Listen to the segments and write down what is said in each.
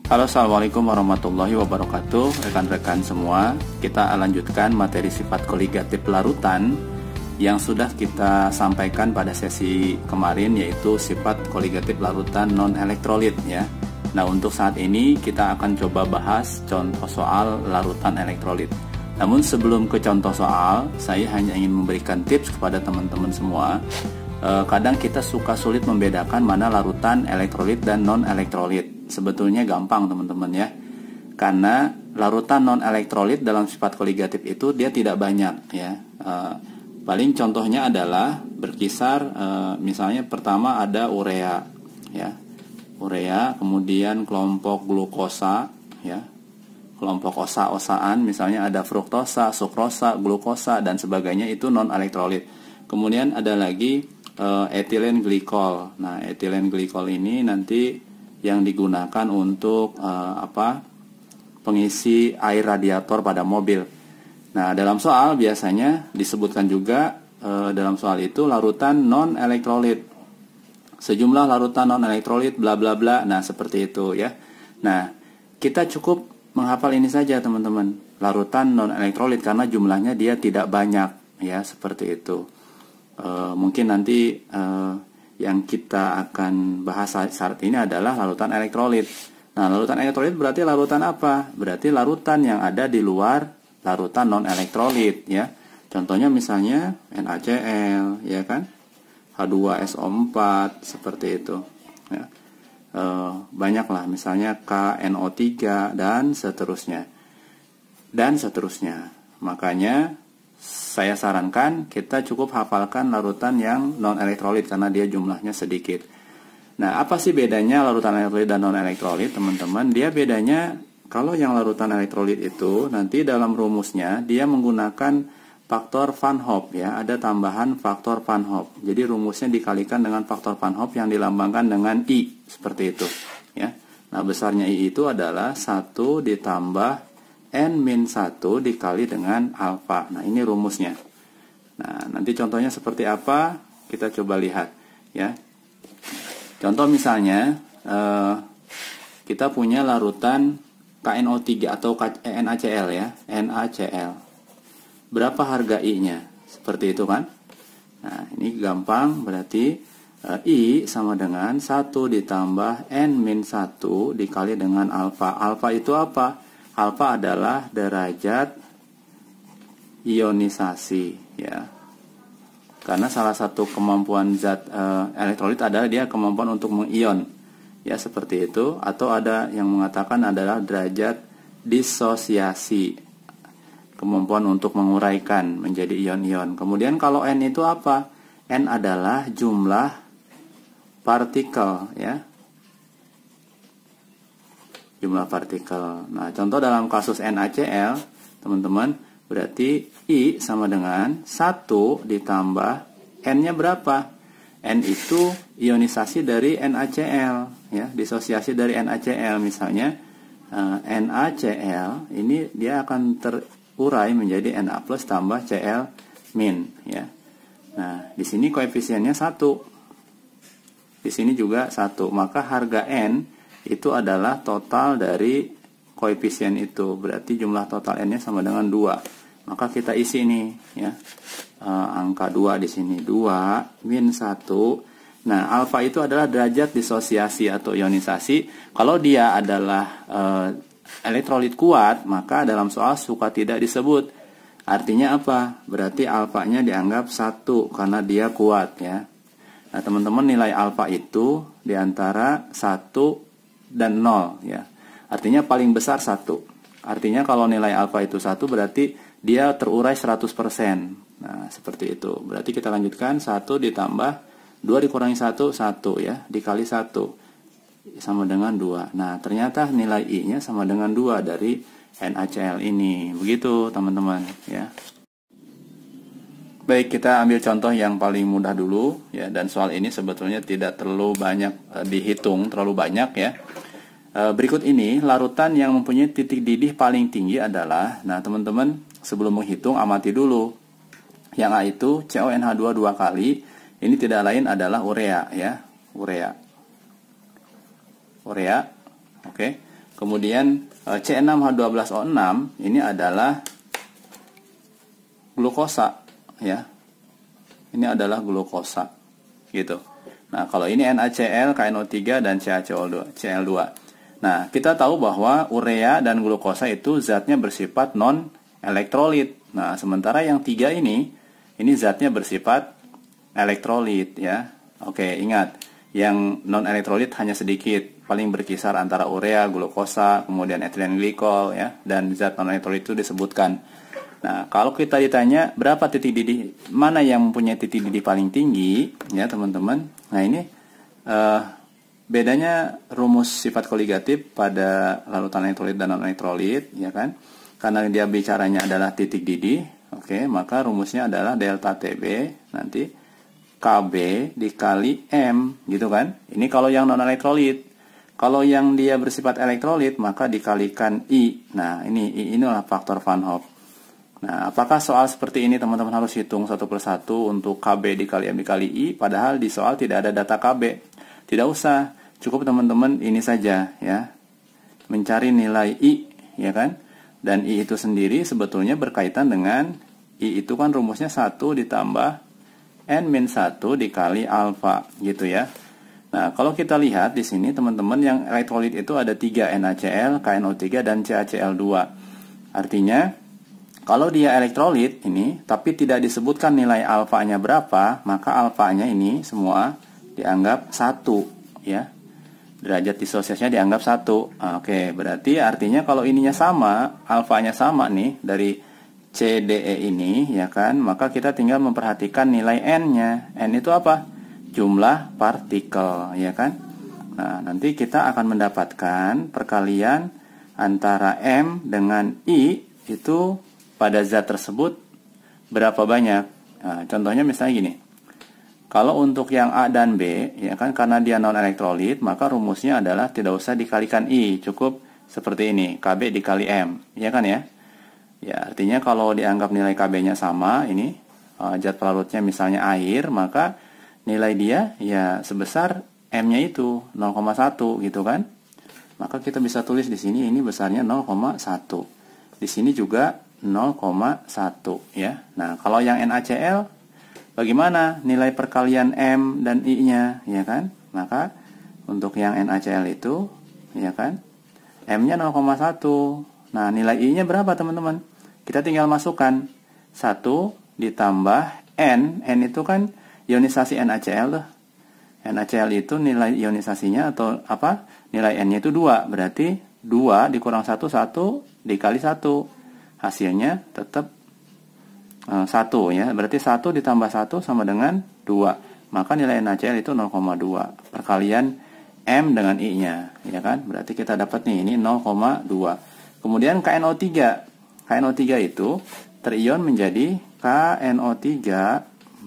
Halo, assalamualaikum warahmatullahi wabarakatuh. Rekan-rekan semua, kita lanjutkan materi sifat koligatif larutan yang sudah kita sampaikan pada sesi kemarin, yaitu sifat koligatif larutan non-elektrolit ya. Nah, untuk saat ini kita akan coba bahas contoh soal larutan elektrolit. Namun sebelum ke contoh soal, saya hanya ingin memberikan tips kepada teman-teman semua. Kadang kita suka sulit membedakan mana larutan elektrolit dan non-elektrolit. Sebetulnya gampang teman-teman ya, karena larutan non-elektrolit dalam sifat koligatif itu dia tidak banyak ya. Paling contohnya adalah berkisar misalnya pertama ada urea ya, urea, kemudian kelompok glukosa ya, kelompok osa-osaan, misalnya ada fruktosa, sukrosa, glukosa dan sebagainya, itu non-elektrolit. Kemudian ada lagi etilen glikol. Nah, etilen glikol ini nanti yang digunakan untuk pengisi air radiator pada mobil. Nah, dalam soal biasanya disebutkan juga dalam soal itu larutan non-elektrolit. Sejumlah larutan non-elektrolit bla bla bla. Nah, seperti itu ya. Nah, kita cukup menghafal ini saja teman-teman. Larutan non-elektrolit karena jumlahnya dia tidak banyak ya, seperti itu. Mungkin nanti yang kita akan bahas saat ini adalah larutan elektrolit. Nah, larutan elektrolit berarti larutan apa? Berarti larutan yang ada di luar larutan non-elektrolit ya. Contohnya misalnya NaCl ya kan, H2SO4 seperti itu ya. Banyaklah misalnya KNO3 dan seterusnya. Makanya saya sarankan kita cukup hafalkan larutan yang non-elektrolit karena dia jumlahnya sedikit. Nah, apa sih bedanya larutan elektrolit dan non-elektrolit, teman-teman? Dia bedanya, kalau yang larutan elektrolit itu nanti dalam rumusnya dia menggunakan faktor Van Hoff ya, ada tambahan faktor Van Hoff. Jadi rumusnya dikalikan dengan faktor Van Hoff yang dilambangkan dengan I, seperti itu ya. Nah, besarnya I itu adalah 1 ditambah N-1 dikali dengan alfa. Nah, ini rumusnya. Nah, nanti contohnya seperti apa, kita coba lihat ya. Contoh misalnya kita punya larutan KNO3 atau NaCl ya, NaCl. Berapa harga I-nya? Seperti itu kan? Nah, ini gampang, berarti I sama dengan 1 ditambah N-1 dikali dengan alfa. Alfa itu apa? Alfa adalah derajat ionisasi ya. Karena salah satu kemampuan zat elektrolit adalah dia kemampuan untuk mengion ya, seperti itu. Atau ada yang mengatakan adalah derajat disosiasi, kemampuan untuk menguraikan menjadi ion-ion. Kemudian kalau N itu apa? N adalah jumlah partikel ya, jumlah partikel. Nah, contoh dalam kasus NaCl, teman-teman, berarti I sama dengan 1 ditambah N-nya berapa? N itu ionisasi dari NaCl ya, disosiasi dari NaCl. Misalnya NaCl ini dia akan terurai menjadi Na plus tambah Cl min ya. Nah, di sini koefisiennya 1. Di sini juga 1. Maka harga N itu adalah total dari koefisien itu. Berarti jumlah total N-nya sama dengan 2. Maka kita isi nih ya. Angka 2 di sini. 2 min 1. Nah, alfa itu adalah derajat disosiasi atau ionisasi. Kalau dia adalah elektrolit kuat, maka dalam soal suka tidak disebut. Artinya apa? Berarti alfanya dianggap 1 karena dia kuat ya. Nah, teman-teman, nilai alfa itu diantara 1 dan 0 ya. Artinya paling besar 1. Artinya kalau nilai alfa itu 1 berarti dia terurai 100%. Nah, seperti itu. Berarti kita lanjutkan 1 ditambah 2 dikurangi 1, 1 ya, dikali 1 sama dengan 2. Nah, ternyata nilai I-nya sama dengan 2 dari NaCl ini. Begitu, teman-teman ya. Baik, kita ambil contoh yang paling mudah dulu ya, dan soal ini sebetulnya tidak terlalu banyak dihitung, terlalu banyak ya. Berikut ini larutan yang mempunyai titik didih paling tinggi adalah, nah teman-teman sebelum menghitung amati dulu. Yang A itu CONH2 2 kali, ini tidak lain adalah urea ya, urea. Oke. Kemudian C6H12O6 ini adalah glukosa, ya. Ini adalah glukosa, gitu. Nah, kalau ini NaCl, KNO3 dan CaCl2. Nah, kita tahu bahwa urea dan glukosa itu zatnya bersifat non elektrolit. Nah, sementara yang 3 ini zatnya bersifat elektrolit, ya. Oke, ingat, yang non elektrolit hanya sedikit, paling berkisar antara urea, glukosa, kemudian etilen glikol, ya, dan zat non elektrolit itu disebutkan. Nah, kalau kita ditanya berapa titik didih, mana yang mempunyai titik didih paling tinggi, ya teman-teman. Nah, ini bedanya rumus sifat koligatif pada larutan elektrolit dan non elektrolit, ya kan? Karena dia bicaranya adalah titik didih, oke, maka rumusnya adalah delta TB nanti KB dikali M, gitu kan? Ini kalau yang non elektrolit. Kalau yang dia bersifat elektrolit, maka dikalikan I. Nah, inilah faktor Van Hoff. Nah, apakah soal seperti ini teman-teman harus hitung satu persatu untuk KB dikali M dikali I, padahal di soal tidak ada data KB? Tidak usah, cukup teman-teman ini saja, ya, mencari nilai I, ya kan? Dan I itu sendiri sebetulnya berkaitan dengan I itu kan rumusnya 1 ditambah N-1 dikali alfa, gitu ya. Nah, kalau kita lihat di sini teman-teman, yang elektrolit itu ada 3, NaCl, KNO3 dan CaCl2. Artinya kalau dia elektrolit ini, tapi tidak disebutkan nilai alfanya berapa, maka alfanya ini semua dianggap 1, ya. Derajat disosiasinya dianggap 1. Oke, berarti artinya kalau ininya sama, alfanya sama nih, dari CDE ini, ya kan, maka kita tinggal memperhatikan nilai N-nya. N itu apa? Jumlah partikel, ya kan. Nah, nanti kita akan mendapatkan perkalian antara M dengan I itu pada zat tersebut berapa banyak. Nah, contohnya misalnya gini. Kalau untuk yang A dan B, ya kan, karena dia non elektrolit, maka rumusnya adalah tidak usah dikalikan I, cukup seperti ini, KB dikali M, ya kan ya? Ya, artinya kalau dianggap nilai KB-nya sama, ini zat pelarutnya misalnya air, maka nilai dia ya sebesar M-nya itu 0,1, gitu kan? Maka kita bisa tulis di sini ini besarnya 0,1. Di sini juga 0,1, ya. Nah, kalau yang NaCl bagaimana nilai perkalian M dan I-nya, ya kan? Maka untuk yang NaCl itu, ya kan, M-nya 0,1. Nah, nilai I-nya berapa, teman-teman? Kita tinggal masukkan 1 ditambah N. N itu kan ionisasi NaCl tuh. NaCl itu nilai ionisasinya atau apa? Nilai N-nya itu 2. Berarti 2 dikurang 1 dikali 1. Hasilnya tetap 1, ya. Berarti 1 ditambah 1 sama dengan 2. Maka nilai NaCl itu 0,2. Perkalian M dengan I-nya, ya kan? Berarti kita dapat nih, ini 0,2. Kemudian KNO3. KNO3 itu terion menjadi KNO3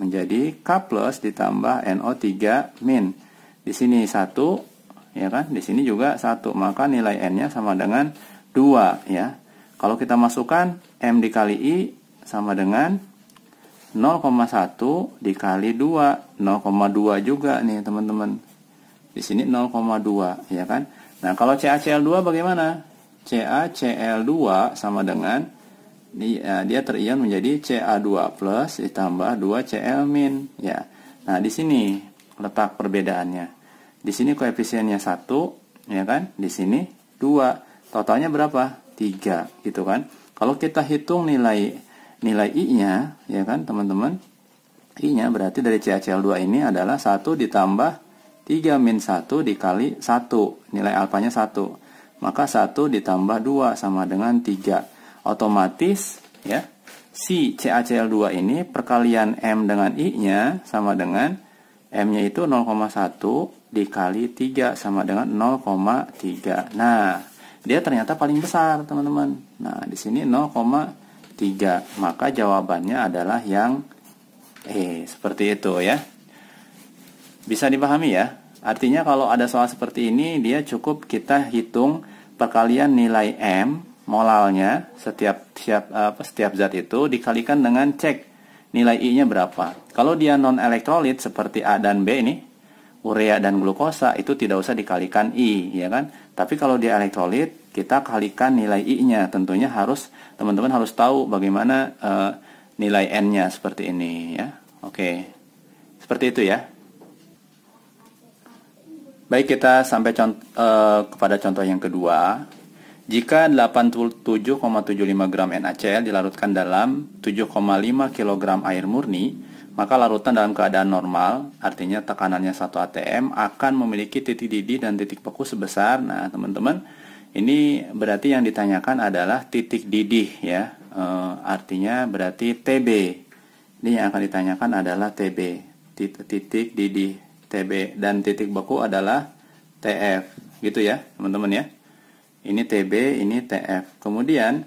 menjadi K plus ditambah NO3 min. Di sini 1, ya kan? Di sini juga 1. Maka nilai N-nya sama dengan 2, ya. Kalau kita masukkan M dikali I sama dengan 0,1 dikali 2. 0,2 juga nih teman-teman. Di sini 0,2, ya kan? Nah, kalau CaCl2 bagaimana? CaCl2 sama dengan dia terion menjadi Ca2 plus ditambah 2Cl min, ya. Nah, di sini letak perbedaannya. Di sini koefisiennya 1, ya kan? Di sini 2. Totalnya berapa? 3, gitu kan. Kalau kita hitung nilai I-nya, ya kan teman-teman, I-nya berarti dari CaCl2 ini adalah 1 ditambah 3 min 1 dikali 1, nilai alfanya 1, maka 1 ditambah 2 sama dengan 3. Otomatis, ya, si CaCl2 ini perkalian M dengan I-nya sama dengan M-nya itu 0,1 dikali 3 sama dengan 0,3. Nah, dia ternyata paling besar, teman-teman. Nah, di sini 0,3. Maka jawabannya adalah yang seperti itu, ya. Bisa dipahami, ya? Artinya kalau ada soal seperti ini, dia cukup kita hitung perkalian nilai M, molalnya, setiap zat itu dikalikan dengan cek nilai I-nya berapa. Kalau dia non elektrolit seperti A dan B ini, urea dan glukosa, itu tidak usah dikalikan I, ya kan? Tapi kalau dia elektrolit, kita kalikan nilai I-nya. Tentunya teman-teman harus tahu bagaimana nilai N-nya seperti ini ya. Oke. Seperti itu ya. Baik, kita sampai kepada contoh yang kedua. Jika 87,75 gram NaCl dilarutkan dalam 7,5 kg air murni, maka larutan dalam keadaan normal, artinya tekanannya 1 atm, akan memiliki titik didih dan titik beku sebesar, nah teman-teman, ini berarti yang ditanyakan adalah titik didih ya, artinya berarti TB. Ini yang akan ditanyakan adalah TB, titik didih TB, dan titik beku adalah TF, gitu ya teman-teman ya. Ini TB, ini TF. Kemudian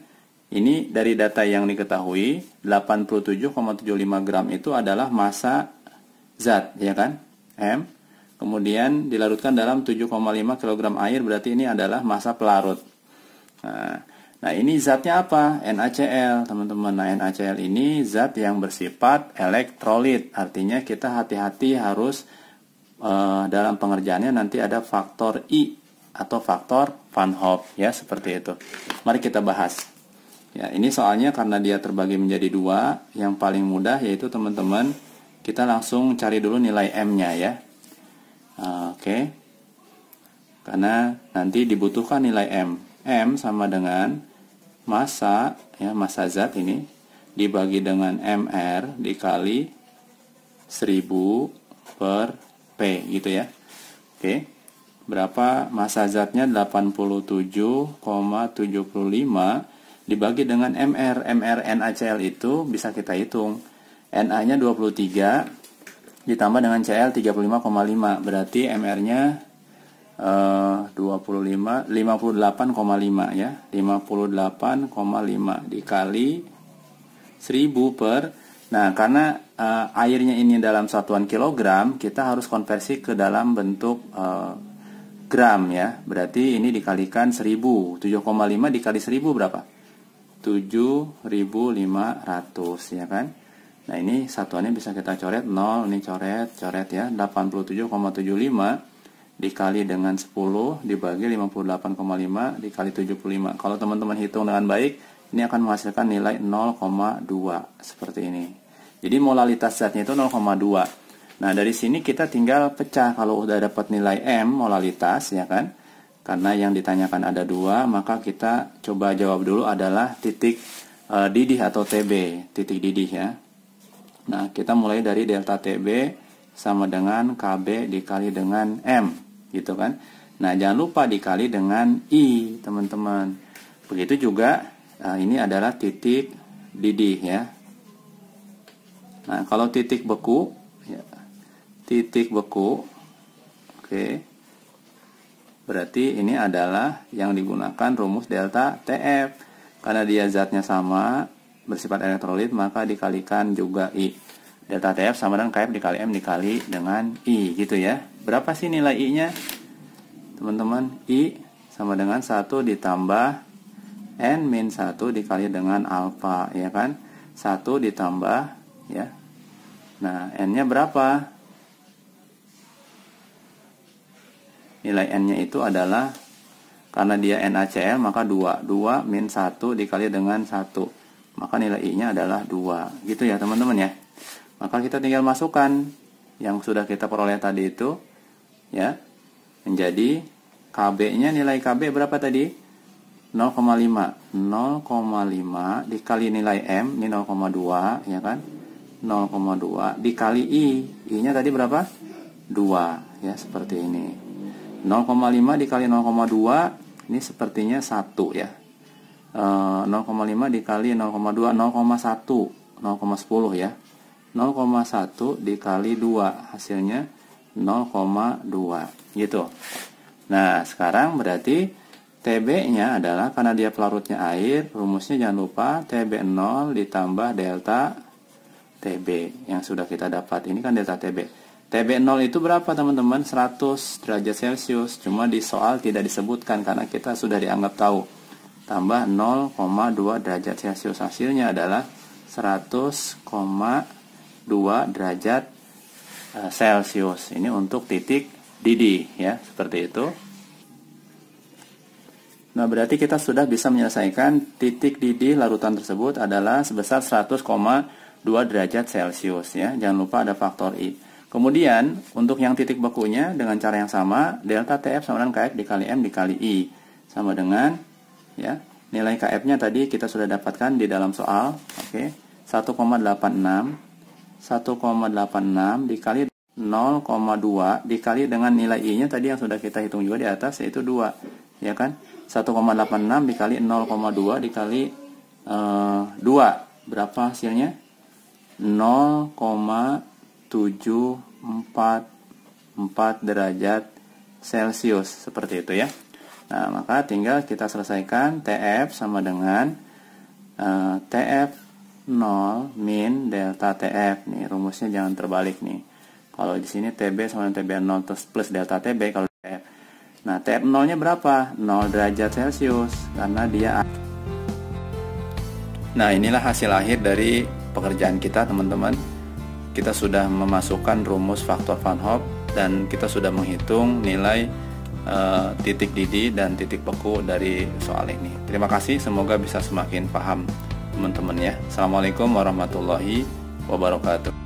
ini dari data yang diketahui 87,75 gram itu adalah massa zat, ya kan? M. Kemudian dilarutkan dalam 7,5 kg air, berarti ini adalah massa pelarut. Nah, ini zatnya apa? NaCl, teman-teman. Nah, NaCl ini zat yang bersifat elektrolit. Artinya kita hati-hati harus dalam pengerjaannya nanti ada faktor I atau faktor Van Hoff ya, seperti itu. Mari kita bahas. Ya, ini soalnya karena dia terbagi menjadi dua, yang paling mudah yaitu teman-teman kita langsung cari dulu nilai M-nya ya. Oke. Karena nanti dibutuhkan nilai M. M sama dengan massa ya, massa zat ini dibagi dengan MR dikali 1000 per P gitu ya. Oke. Berapa massa zatnya? 87,75 dibagi dengan MR. MR NaCl itu bisa kita hitung. Na-nya 23 ditambah dengan Cl 35,5. Berarti MR-nya 58,5 ya. 58,5 dikali 1000 per. Nah, karena airnya ini dalam satuan kilogram, kita harus konversi ke dalam bentuk gram ya. Berarti ini dikalikan 1000. 7,5 dikali 1000 berapa? 7.500 ya kan. Nah, ini satuannya bisa kita coret 0, ini coret ya. 87,75 dikali dengan 10 dibagi 58,5 dikali 75. Kalau teman-teman hitung dengan baik, ini akan menghasilkan nilai 0,2 seperti ini. Jadi molalitas zatnya itu 0,2. Nah, dari sini kita tinggal pecah kalau udah dapat nilai M molalitas ya kan. Karena yang ditanyakan ada dua, maka kita coba jawab dulu adalah titik didih atau TB, titik didih ya. Nah, kita mulai dari delta TB sama dengan KB dikali dengan M, gitu kan. Nah, jangan lupa dikali dengan I, teman-teman. Begitu juga, ini adalah titik didih ya. Nah, kalau titik beku, ya, oke. Berarti ini adalah yang digunakan rumus delta TF. Karena dia zatnya sama, bersifat elektrolit, maka dikalikan juga I. Delta TF sama dengan KF dikali M dikali dengan I, gitu ya. Berapa sih nilai I-nya? Teman-teman, I sama dengan 1 ditambah N-1 dikali dengan alfa, ya kan? 1 ditambah, ya. Nah, N-nya berapa? Nilai N-nya itu adalah, karena dia NaCl maka 2 min 1 dikali dengan 1, maka nilai I-nya adalah 2, gitu ya teman-teman ya. Maka kita tinggal masukkan yang sudah kita peroleh tadi itu ya, menjadi KB-nya. Nilai KB berapa tadi? 0,5 dikali nilai M, ini 0,2 ya kan, 0,2 dikali I-nya tadi berapa? 2 ya, seperti ini. 0,5 dikali 0,2 ini sepertinya 1 ya. 0,5 dikali 0,2 0,1 0,10 ya. 0,1 dikali 2 hasilnya 0,2 gitu. Nah, sekarang berarti TB-nya adalah, karena dia pelarutnya air, rumusnya jangan lupa TB0 ditambah delta TB yang sudah kita dapat. Ini kan delta TB. TB0 itu berapa teman-teman? 100 derajat Celcius. Cuma di soal tidak disebutkan karena kita sudah dianggap tahu. Tambah 0,2 derajat Celcius. Hasilnya adalah 100,2 derajat Celcius. Ini untuk titik didih ya, seperti itu. Nah, berarti kita sudah bisa menyelesaikan titik didih larutan tersebut adalah sebesar 100,2 derajat Celcius ya. Jangan lupa ada faktor I. Kemudian, untuk yang titik bekunya dengan cara yang sama, delta TF sama dengan KF dikali M dikali I. Sama dengan ya, nilai KF-nya tadi kita sudah dapatkan di dalam soal, oke. 1,86 dikali 0,2 dikali dengan nilai I-nya tadi yang sudah kita hitung juga di atas, yaitu 2, ya kan? 1,86 dikali 0,2 dikali 2, berapa hasilnya? 0,744 derajat Celcius, seperti itu ya. Nah, maka tinggal kita selesaikan TF sama dengan TF 0 min delta TF. Nih, rumusnya jangan terbalik nih. Kalau di sini TB sama dengan TB 0 plus delta TB kalau TF. Nah, TF 0-nya berapa? 0 derajat Celcius karena dia. Nah, inilah hasil akhir dari pekerjaan kita, teman-teman. Kita sudah memasukkan rumus faktor Van Hoff dan kita sudah menghitung nilai titik didih dan titik beku dari soal ini. Terima kasih, semoga bisa semakin paham teman-teman ya. Assalamualaikum warahmatullahi wabarakatuh.